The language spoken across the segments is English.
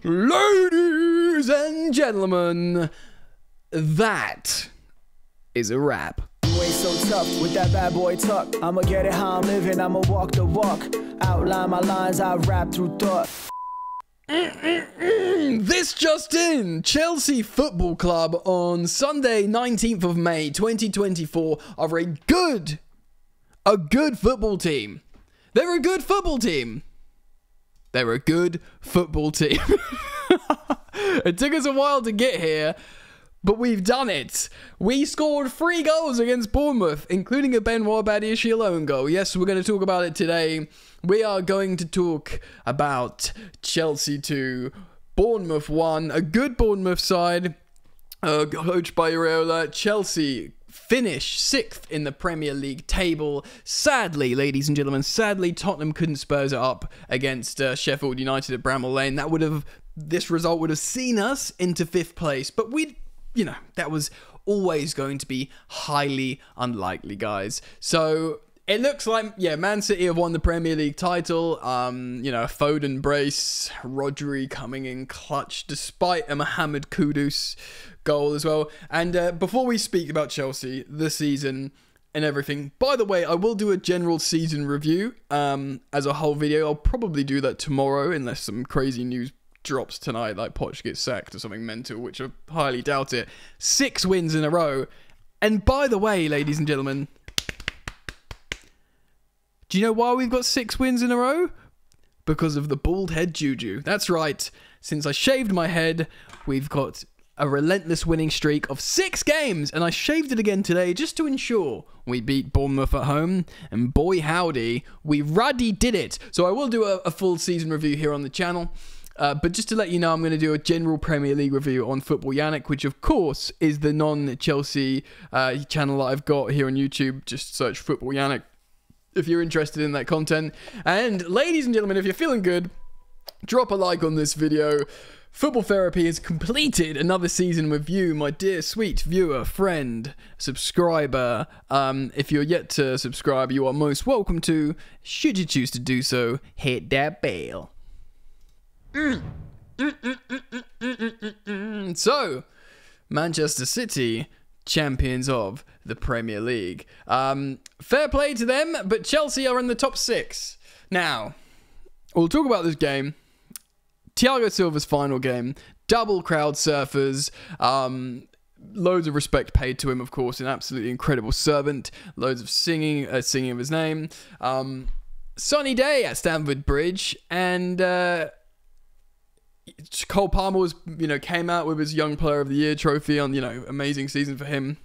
Ladies and gentlemen, that is a wrap. You ain't so tough with that bad boy tuck. I'ma get it how I'm living, I'ma walk the walk. Outline my lines, I rap through thought. This just in, Chelsea Football Club on Sunday 19th of May 2024 are a good football team. They're a good football team. They're a good football team. It took us a while to get here, but we've done it. We scored 3 goals against Bournemouth, including a Benoit Badiashile own goal. Yes, we're going to talk about it today. We are going to talk about Chelsea 2, Bournemouth 1, a good Bournemouth side, coached by Iraola. Chelsea finish 6th in the Premier League table. Sadly, ladies and gentlemen, Tottenham couldn't spurs it up against Sheffield United at Bramall Lane. This result would have seen us into 5th place, but that was always going to be highly unlikely, guys. So it looks like, Man City have won the Premier League title. Foden brace, Rodri coming in clutch despite a Mohamed Kudus goal as well. And before we speak about Chelsea, the season and everything, by the way, I will do a general season review as a whole video. I'll probably do that tomorrow unless some crazy news drops tonight, like Poch gets sacked or something mental, which I highly doubt it. 6 wins in a row. And by the way, ladies and gentlemen, do you know why we've got 6 wins in a row? Because of the bald head juju. That's right. Since I shaved my head, we've got a relentless winning streak of 6 games, and I shaved it again today just to ensure we beat Bournemouth at home, and boy howdy, we ruddy did it. So I will do a full season review here on the channel, but just to let you know, I'm going to do a general Premier League review on Football Yannick, which of course is the non-Chelsea channel that I've got here on YouTube. Just search Football Yannick if you're interested in that content. And ladies and gentlemen, if you're feeling good, drop a like on this video. Football Therapy has completed another season with you, my dear sweet viewer, friend, subscriber. If you're yet to subscribe, you are most welcome to. Should you choose to do so, hit that bell. So, Manchester City, champions of the Premier League. Fair play to them, but Chelsea are in the top 6. Now, we'll talk about this game. Thiago Silva's final game, double crowd surfers, loads of respect paid to him, of course, an absolutely incredible servant, loads of singing of his name, sunny day at Stamford Bridge, and Cole Palmer was, came out with his Young Player of the Year trophy on, amazing season for him.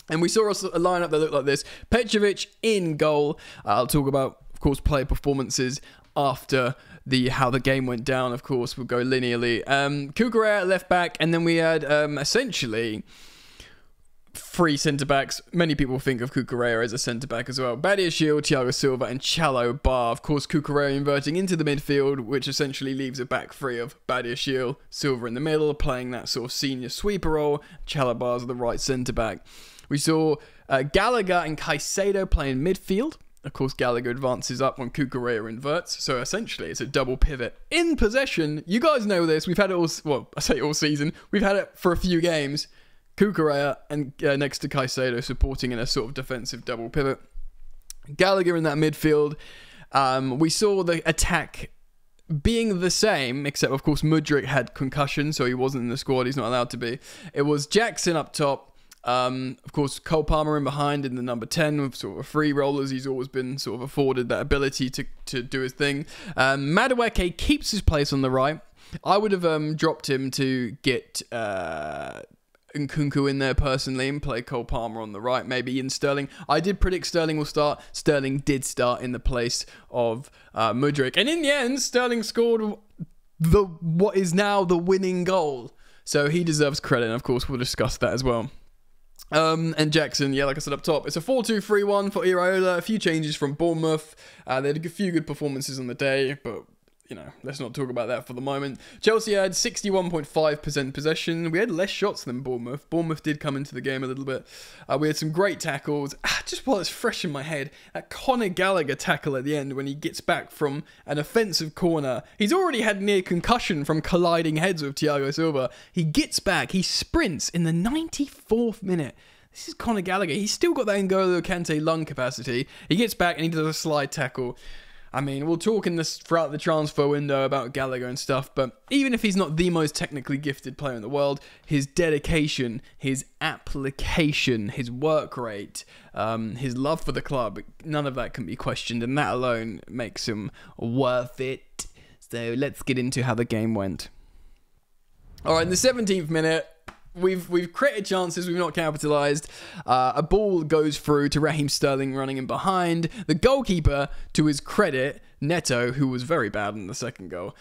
And we saw a lineup that looked like this. Petrovic in goal. I'll talk about, of course, player performances after how the game went down. Of course, we'll go linearly. Cucurella at left back, and then we had essentially 3 centre-backs. Many people think of Cucurella as a centre-back as well. Badiashile, Thiago Silva, and Chalobah. Of course, Cucurella inverting into the midfield, which essentially leaves a back 3 of Badiashile, Silva in the middle, playing that sort of senior sweeper role. Chalobah's the right centre-back. We saw Gallagher and Caicedo playing midfield. Of course, Gallagher advances up when Cucurella inverts. So essentially, it's a double pivot. In possession, you guys know this. We've had it all season. We've had it for a few games. Cucurella and next to Caicedo supporting in a sort of defensive double pivot. Gallagher in that midfield. We saw the attack being the same, except of course Mudryk had concussion, so he wasn't in the squad. He's not allowed to be. It was Jackson up top. Of course, Cole Palmer in behind in the number 10 with sort of free rollers. He's always been sort of afforded that ability to do his thing. Madueke keeps his place on the right. I would have dropped him to get Nkunku in there personally and play Cole Palmer on the right, maybe Ian Sterling. I did predict Sterling will start. Sterling did start in the place of Mudryk. And in the end, Sterling scored what is now the winning goal. So he deserves credit, and of course we'll discuss that as well. And Jackson, like I said up top, it's a 4-2-3-1 for Iraola. A few changes from Bournemouth. They had a few good performances on the day, but let's not talk about that for the moment. Chelsea had 61.5% possession. We had less shots than Bournemouth. Bournemouth did come into the game a little bit. We had some great tackles. Just while it's fresh in my head, that Conor Gallagher tackle at the end when he gets back from an offensive corner. He's already had near concussion from colliding heads with Thiago Silva. He gets back. He sprints in the 94th minute. This is Conor Gallagher. He's still got that N'Golo Kante lung capacity. He gets back and he does a slide tackle. I mean, we'll talk throughout the transfer window about Gallagher and stuff, but even if he's not the most technically gifted player in the world, his dedication, his application, his work rate, his love for the club, none of that can be questioned, and that alone makes him worth it. So let's get into how the game went. All right, in the 17th minute, We've created chances, we've not capitalised. A ball goes through to Raheem Sterling running in behind. The goalkeeper, to his credit, Neto, who was very bad in the second goal,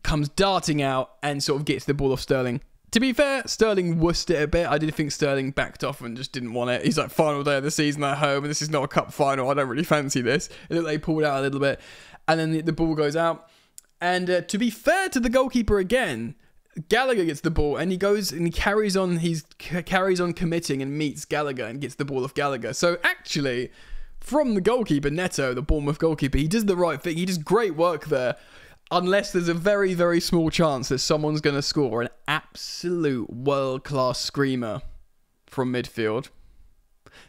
comes darting out and sort of gets the ball off Sterling. To be fair, Sterling wussed it a bit. I did think Sterling backed off and just didn't want it. He's like, final day of the season at home, and this is not a cup final. I don't really fancy this. It looked like he pulled out a little bit, and then the ball goes out. And to be fair to the goalkeeper again, Gallagher gets the ball and he goes and he carries on committing and meets Gallagher and gets the ball off Gallagher. So actually, from the goalkeeper, Neto, the Bournemouth goalkeeper, he does the right thing. He does great work there. Unless there's a very, very small chance that someone's going to score an absolute world-class screamer from midfield.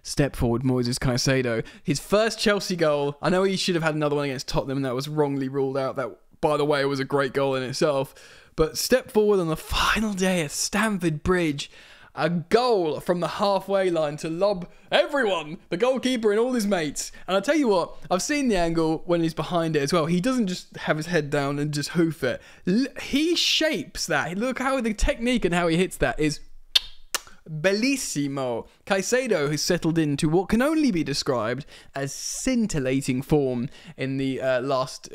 Step forward, Moises Caicedo. His first Chelsea goal. I know he should have had another one against Tottenham and that was wrongly ruled out. That, by the way, was a great goal in itself. But step forward on the final day at Stamford Bridge. A goal from the halfway line to lob everyone, the goalkeeper and all his mates. And I'll tell you what, I've seen the angle when he's behind it as well. He doesn't just have his head down and just hoof it. He shapes that. Look how the technique and how he hits that is bellissimo. Caicedo has settled into what can only be described as scintillating form in the last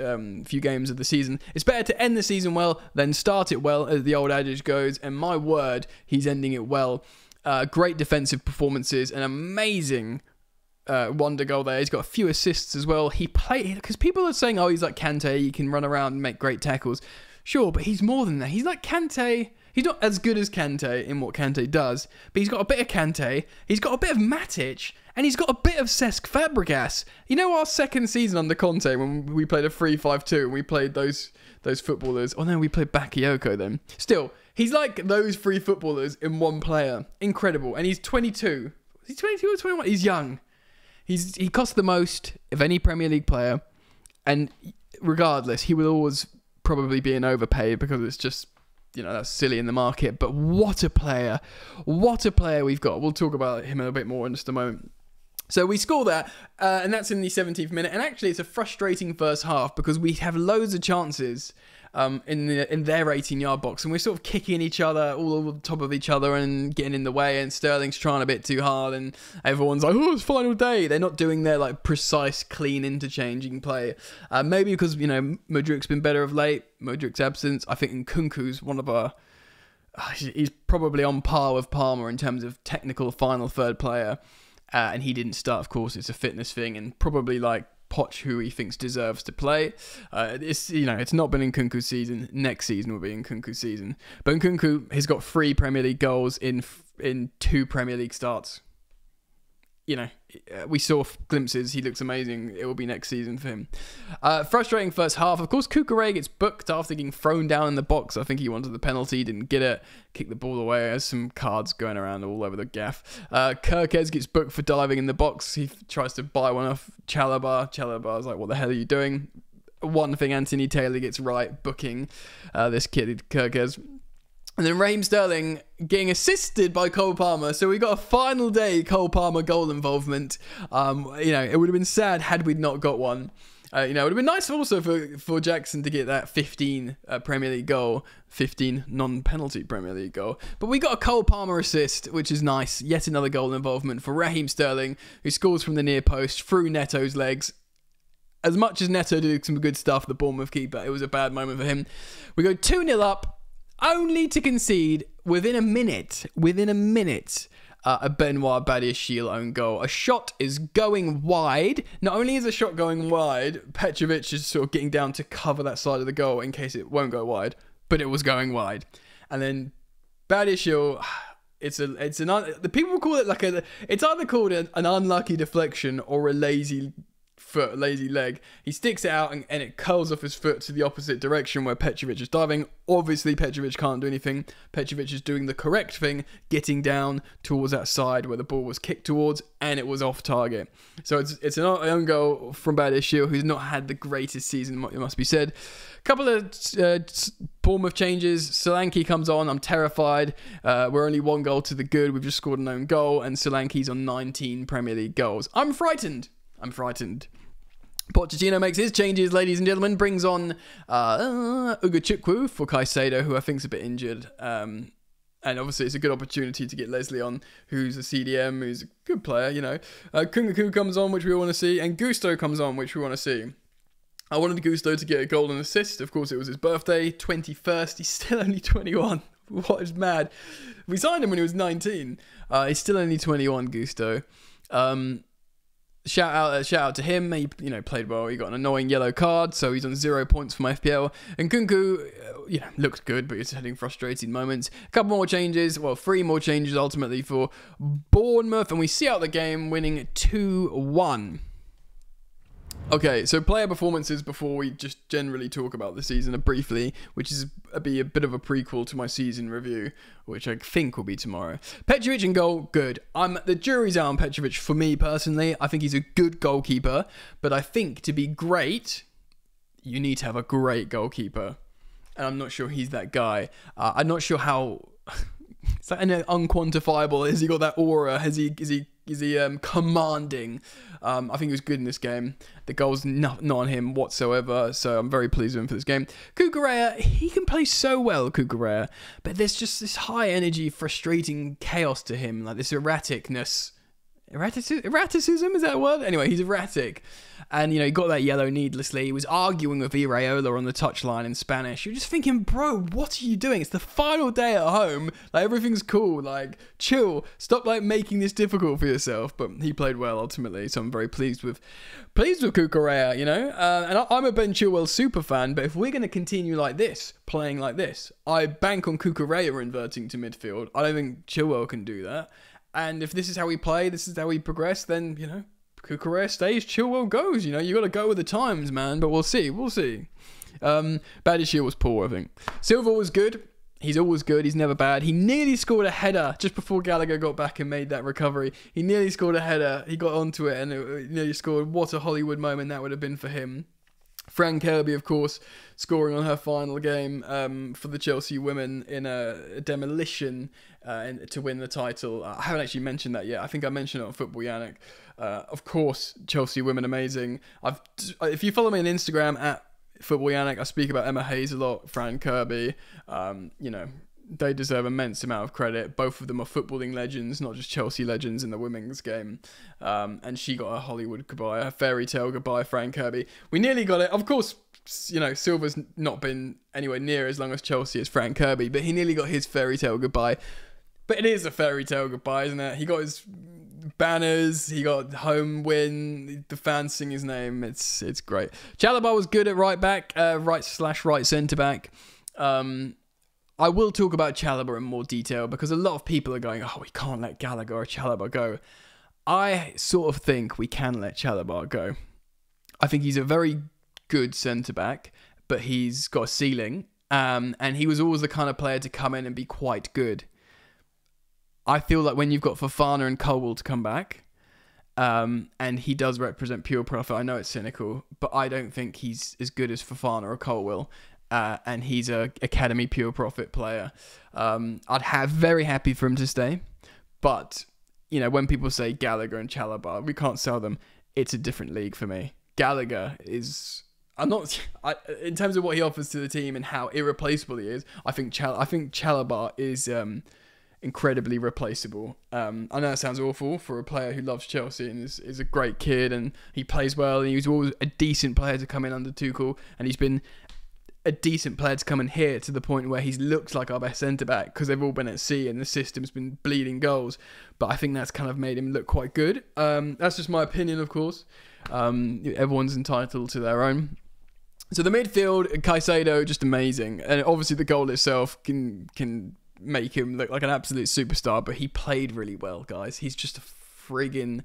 few games of the season. It's better to end the season well than start it well, as the old adage goes, and my word, he's ending it well. Great defensive performances, an amazing wonder goal there. He's got a few assists as well. He played, because people are saying, oh, he's like Kante, he can run around and make great tackles. Sure, but he's more than that. He's like Kante. He's not as good as Kante in what Kante does, but he's got a bit of Kante, he's got a bit of Matic, and he's got a bit of Cesc Fabregas. You know, our second season under Conte, when we played a 3-5-2, and we played those footballers. Oh no, we played Bakayoko then. Still, he's like those three footballers in one player. Incredible. And he's 22. Is he 22 or 21? He's young. He costs the most of any Premier League player, and regardless, he will always probably be an overpaid because it's just, that's silly in the market. But what a player we've got. We'll talk about him a bit more in just a moment. So we score that, and that's in the 17th minute. And actually, it's a frustrating first half because we have loads of chances in their 18-yard box, and we're sort of kicking each other all over the top of each other and getting in the way. And Sterling's trying a bit too hard, and everyone's like, "Oh, it's final day." They're not doing their precise, clean interchanging play. Maybe because Mudryk's been better of late. Mudryk's absence. I think Nkunku's one of our. He's probably on par with Palmer in terms of technical final third player. And he didn't start, of course. It's a fitness thing, and probably Poch, who he thinks deserves to play. It's not been Nkunku's season. Next season will be Nkunku's season. But Nkunku has got 3 Premier League goals in 2 Premier League starts. We saw glimpses. He looks amazing. It will be next season for him. Frustrating first half. Of course, Cucurella gets booked after getting thrown down in the box. I think he wanted the penalty, didn't get it. Kicked the ball away. There's some cards going around all over the gaff. Kirkez gets booked for diving in the box. He tries to buy one off Chalobah. Chalobah's like, what the hell are you doing? One thing Anthony Taylor gets right, booking this kid, Kirkez. And then Raheem Sterling getting assisted by Cole Palmer. So we got a final day Cole Palmer goal involvement. It would have been sad had we not got one. It would have been nice also for Jackson to get that 15 Premier League goal, 15 non-penalty Premier League goal. But we got a Cole Palmer assist, which is nice. Yet another goal involvement for Raheem Sterling, who scores from the near post through Neto's legs. As much as Neto did some good stuff, the Bournemouth keeper, it was a bad moment for him. We go 2-0 up. Only to concede within a minute, a Benoit Badiashile own goal. A shot is going wide. Not only is a shot going wide, Petrovic is sort of getting down to cover that side of the goal in case it won't go wide, but it was going wide. And then Badiashile, the people call it it's either called an unlucky deflection or a lazy leg. He sticks it out and it curls off his foot to the opposite direction where Petrovic is diving. Obviously, Petrovic can't do anything. Petrovic is doing the correct thing, getting down towards that side where the ball was kicked towards, and it was off target. So it's an own goal from Badiashile, who's not had the greatest season, it must be said. Couple of Bournemouth changes. Solanke comes on. I'm terrified. We're only 1 goal to the good. We've just scored an own goal, and Solanke's on 19 Premier League goals. I'm frightened. Pochettino makes his changes, ladies and gentlemen. Brings on Ugachukwu for Caicedo, who I think is a bit injured. And obviously it's a good opportunity to get Leslie on, who's a CDM, who's a good player, you know. Kungaku comes on, which we want to see. And Gusto comes on, which we want to see. I wanted Gusto to get a goal and assist. Of course, it was his birthday, 21st. He's still only 21. What is mad? We signed him when he was 19. He's still only 21, Gusto. Shout out to him. He played well. He got an annoying yellow card, so he's on 0 points for my FPL. And Kunku, looked good, but he's having frustrating moments. A couple more changes. Well, 3 more changes ultimately for Bournemouth, and we see out the game winning 2-1. Okay, so player performances before we just generally talk about the season briefly, which is be a bit of a prequel to my season review, which I think will be tomorrow. Petrovic in goal, good. The jury's out on Petrovic for me personally. I think he's a good goalkeeper, but I think to be great, you need to have a great goalkeeper, and I'm not sure he's that guy. I'm not sure how. It's like unquantifiable. Has he got that aura? Is he commanding? I think he was good in this game. The goal's not on him whatsoever, so I'm very pleased with him for this game. Cucurella, he can play so well, Cucurella, but there's just this high energy, frustrating chaos to him, like this erraticness. Erraticism, is that a word? Anyway, he's erratic. And, he got that yellow needlessly. He was arguing with Iraola on the touchline in Spanish. You're just thinking, bro, what are you doing? It's the final day at home. Like, everything's cool. Like, chill. Stop, making this difficult for yourself. But he played well, ultimately. So I'm very pleased with Cucurella, And I'm a Ben Chilwell super fan. But if we're going to continue like this, playing like this, I bank on Cucurella inverting to midfield. I don't think Chilwell can do that. And if this is how we play, this is how we progress, then, Cucurella stays, Chilwell goes. You got to go with the times, man. But we'll see. Badiashile was poor, I think. Silva was good. He's always good. He's never bad. He nearly scored a header just before Gallagher got back and made that recovery. He nearly scored a header. He got onto it and it nearly scored. What a Hollywood moment that would have been for him. Fran Kirby, of course, scoring on her final game for the Chelsea women in a demolition to win the title. I haven't actually mentioned that yet. I think I mentioned it on Football Yannick. Of course, Chelsea women amazing. If you follow me on Instagram at Football Yannick, I speak about Emma Hayes a lot, Fran Kirby. They deserve immense amount of credit. Both of them are footballing legends, not just Chelsea legends in the women's game. And she got a Hollywood goodbye, a fairy tale goodbye, Fran Kirby. We nearly got it. Of course, Silva's not been anywhere near as long as Chelsea as Fran Kirby, but he nearly got his fairy tale goodbye. But it is a fairy tale goodbye, isn't it? He got his banners, he got home win, the fans sing his name. It's great. Chalobah was good at right back, right centre back. I will talk about Chalobah in more detail because a lot of people are going, we can't let Gallagher or Chalobah go. I sort of think we can let Chalobah go. I think he's a very good centre-back, but he's got a ceiling, and he was always the kind of player to come in and be quite good. I feel like when you've got Fofana and Colwill to come back, and he does represent pure profit, I know it's cynical, but I don't think he's as good as Fofana or Colwill. And he's a academy pure profit player. I'd have very happy for him to stay, but when people say Gallagher and Chalobah, we can't sell them. It's a different league for me. Gallagher is in terms of what he offers to the team and how irreplaceable he is. I think Chalobah is incredibly replaceable. I know that sounds awful for a player who loves Chelsea and is a great kid and he plays well and he was always a decent player to come in under Tuchel, and he's been a decent player to come in here to the point where he's looked like our best centre-back because they've all been at sea and the system's been bleeding goals. But I think that's kind of made him look quite good. That's just my opinion, of course. Everyone's entitled to their own. So the midfield, Caicedo, just amazing. And obviously the goal itself can make him look like an absolute superstar, but he played really well, guys. He's just a friggin'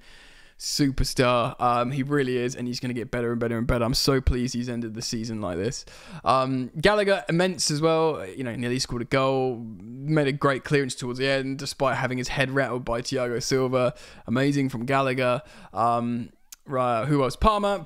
superstar. He really is, and he's going to get better and better and better. I'm so pleased he's ended the season like this. Gallagher, immense as well. You know, nearly scored a goal, made a great clearance towards the end, despite having his head rattled by Thiago Silva. Amazing from Gallagher. Right, who else? Palmer,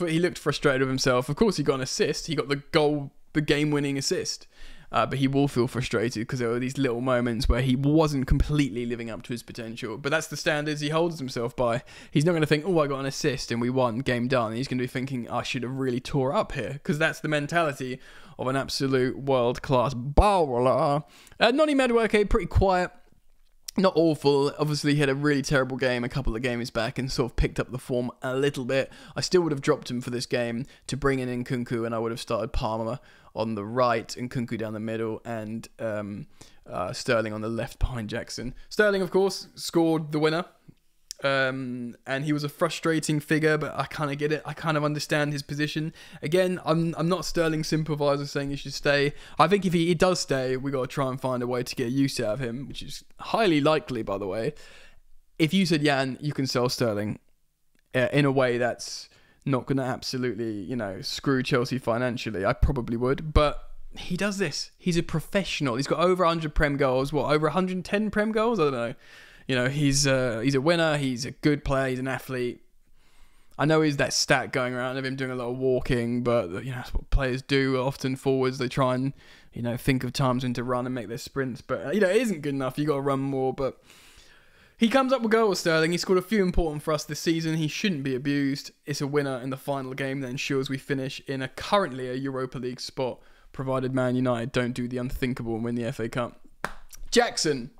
he looked frustrated with himself. Of course, he got an assist. He got the goal, the game-winning assist. But he will feel frustrated because there were these little moments where he wasn't completely living up to his potential. But that's the standards he holds himself by. He's not going to think, oh, I got an assist and we won, game done. He's going to be thinking, I should have really tore up here, because that's the mentality of an absolute world-class bowler. Noni Madueke, pretty quiet. Not awful. Obviously, he had a really terrible game a couple of games back and sort of picked up the form a little bit. I still would have dropped him for this game to bring in Nkunku, and I would have started Palmer on the right and Nkunku down the middle, and Sterling on the left behind Jackson. Sterling, of course, scored the winner. And he was a frustrating figure, but I kind of get it. I kind of understand his position. Again, I'm not Sterling sympathiser saying he should stay. I think if he does stay, we got to try and find a way to get use out of him, which is highly likely, by the way. If you said, Jan, you can sell Sterling in a way that's not going to absolutely, you know, screw Chelsea financially, I probably would. But he does this. He's a professional. He's got over 100 Prem goals. What, over 110 Prem goals? I don't know. You know, he's a winner, he's a good player, he's an athlete. I know he's that stat going around of him doing a lot of walking, but, you know, that's what players do often, forwards. They try and, you know, think of times when to run and make their sprints. But, you know, it isn't good enough. You got to run more. But he comes up with goals, Sterling. He scored a few important for us this season. He shouldn't be abused. It's a winner in the final game that ensures we finish in currently a Europa League spot, provided Man United don't do the unthinkable and win the FA Cup. Jackson.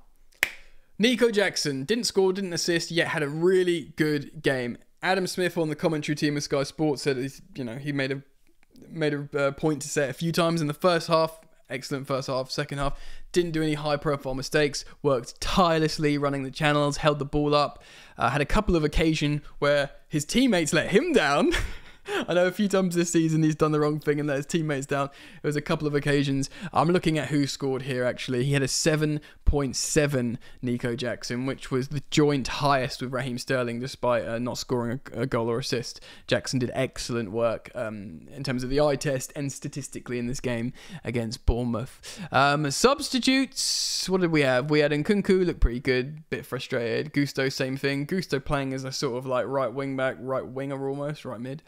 Nico Jackson didn't score, didn't assist, yet had a really good game. Adam Smith on the commentary team of Sky Sports said, you know, he made a point to say it a few times in the first half. Excellent first half. Second half, didn't do any high-profile mistakes. Worked tirelessly, running the channels, held the ball up. Had a couple of occasions where his teammates let him down. I know a few times this season he's done the wrong thing and let his teammates down. It was a couple of occasions. I'm looking at who scored here, actually. He had a 7.7 Nico Jackson, which was the joint highest with Raheem Sterling, despite not scoring a goal or assist. Jackson did excellent work in terms of the eye test and statistically in this game against Bournemouth. Substitutes, what did we have? We had Nkunku, looked pretty good, bit frustrated. Gusto, same thing. Gusto playing as a sort of like right wing back, right winger almost, right mid.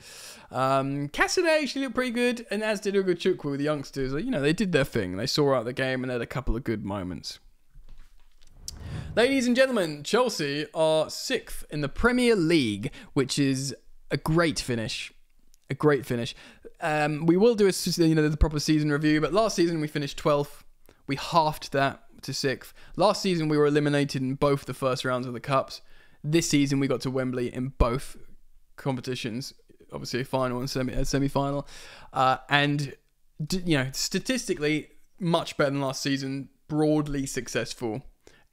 Cassidy actually looked pretty good, and as did Ugochukwu with the youngsters. You know, they did their thing. They saw out the game and had a couple of good moments. Ladies and gentlemen, Chelsea are 6th in the Premier League, which is a great finish. A great finish. We will do the proper season review, but last season we finished 12th. We halved that to 6th. Last season we were eliminated in both the first rounds of the Cups. This season we got to Wembley in both competitions. Obviously a final and semi-final. And, you know, statistically, much better than last season. Broadly successful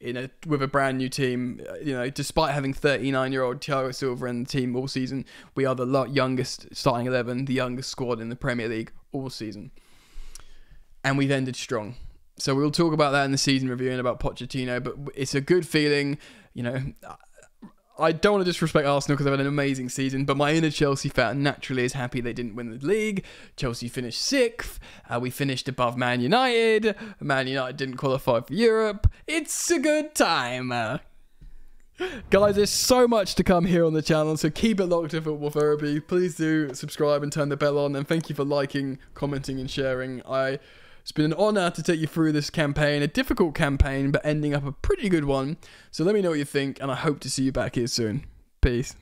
with a brand new team. You know, despite having 39-year-old Thiago Silva in the team all season, we are the youngest starting 11, the youngest squad in the Premier League all season. And we've ended strong. So we'll talk about that in the season review and about Pochettino, but it's a good feeling. You know, I don't want to disrespect Arsenal because they've had an amazing season, but my inner Chelsea fan naturally is happy they didn't win the league. Chelsea finished 6th. We finished above Man United. Man United didn't qualify for Europe. It's a good time. Guys, there's so much to come here on the channel, so keep it locked to Football Therapy. Please do subscribe and turn the bell on, and thank you for liking, commenting, and sharing. It's been an honour to take you through this campaign, a difficult campaign, but ending up a pretty good one. So let me know what you think, and I hope to see you back here soon. Peace.